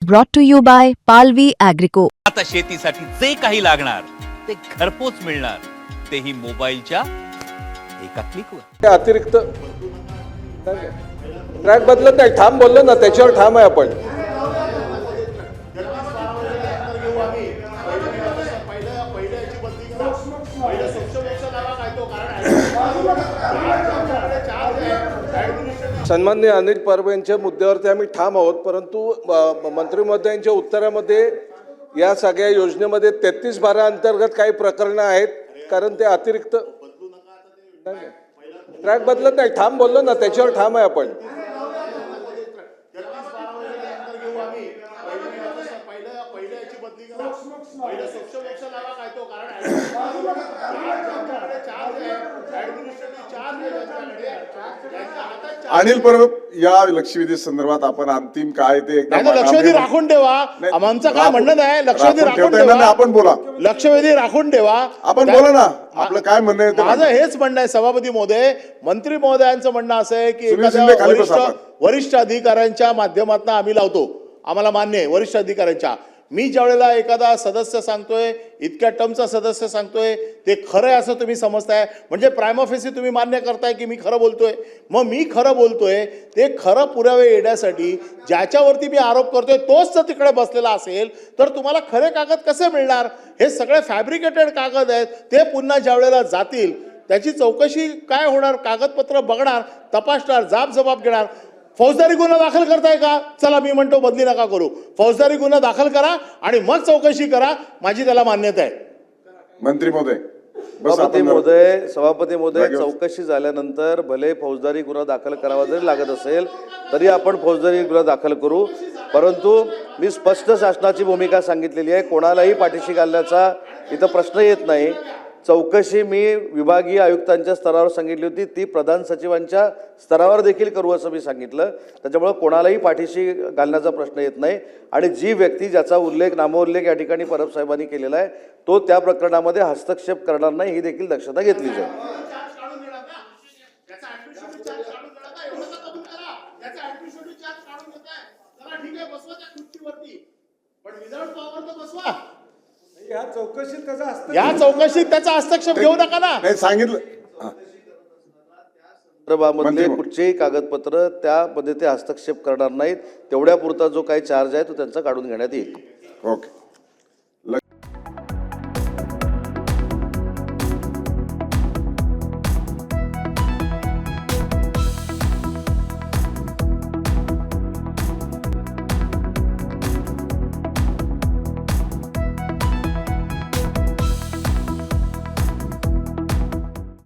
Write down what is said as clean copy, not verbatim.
brought to you by Palvi Agrico. आता शेतीसाठी जे काही लागणार ते घरपोच मिळणार, तेही मोबाईलच्या एका क्लिकवर. अतिरिक्त ट्रॅक बदलत नाही, ठाम बोललो ना, त्याच्यावर ठाम आहे आपण. सन्माननीय अनिल परब यांच्या मुद्द्यावरती आम्ही ठाम आहोत, परंतु मंत्री महोदयांच्या उत्तरामध्ये या सगळ्या योजनेमध्ये 33-12 अंतर्गत काही प्रकरणं आहेत, कारण ते अतिरिक्त ट्रॅक बदलत नाही, ठाम बोललो ना, त्याच्यावर ठाम आहे आपण. अनिल परब या लक्षवेधी संदर्भात आपण अंतिम काय ते लक्षवेधी राखून ठेवा. आमचं काय म्हणणं नाही, लक्षवेधी राखून ठेवा. आपण बोला, लक्षवेधी राखून ठेवा. आपण बोला ना, आपलं काय म्हणणं आहे. माझं हेच म्हणणं आहे सभापती महोदय, मंत्री महोदयांचं म्हणणं असं आहे की एखाद्या वरिष्ठ अधिकाऱ्यांच्या माध्यमातून आम्ही लावतो, आम्हाला मान्य आहे वरिष्ठ अधिकाऱ्यांच्या. मी ज्या वेळेला एखादा सदस्य सांगतोय, इतक्या टर्मचा सदस्य सांगतोय, ते खरं आहे असं तुम्ही समजताय, म्हणजे प्रायमा फेसी तुम्ही मान्य करताय की मी खरं बोलतोय. मग मी खरं बोलतोय ते खरं पुरावे येण्यासाठी ज्याच्यावरती मी आरोप करतोय तोच जर तिकडे बसलेला असेल तर तुम्हाला खरे कागद कसे मिळणार? हे सगळे फॅब्रिकेटेड कागद आहेत. ते पुन्हा ज्या वेळेला जातील त्याची चौकशी काय होणार, कागदपत्र बघणार, तपासणार, जाब जबाब घेणार. फौजदारी गुन्हा दाखल करताय का? चला मी म्हणतो बदली नका करू, फौजदारी गुन्हा दाखल करा आणि मग चौकशी करा, माझी त्याला मान्यता आहे. मंत्री महोदय, सभापती महोदय, चौकशी झाल्यानंतर भले फौजदारी गुन्हा दाखल करावा जरी लागत असेल तरी आपण फौजदारी गुन्हा दाखल करू, परंतु मी स्पष्ट शासनाची भूमिका सांगितलेली आहे. कोणालाही पाठीशी घालण्याचा इथं प्रश्न येत नाही. चौकशी मी विभागीय आयुक्तांच्या स्तरावर सांगितली होती, ती प्रधान सचिवांच्या स्तरावर देखील करू असं मी सांगितलं. त्याच्यामुळे कोणालाही पाठीशी घालण्याचा प्रश्न येत नाही. आणि जी व्यक्ती ज्याचा उल्लेख नामोल्लेख या ठिकाणी परब साहेबांनी केलेला आहे तो त्या प्रकरणामध्ये हस्तक्षेप करणार नाही, ही देखील दक्षता घेतली जाईल. या चौकशीत त्याचा हस्तक्षेप घेऊ नका ना. नाही सांगितलं. संदर्भामधले कुठचेही कागदपत्र त्यामध्ये ते हस्तक्षेप करणार नाहीत. तेवढ्या पुरता जो काही चार्ज आहे तो त्यांचा काढून घेण्यात येईल. ओके.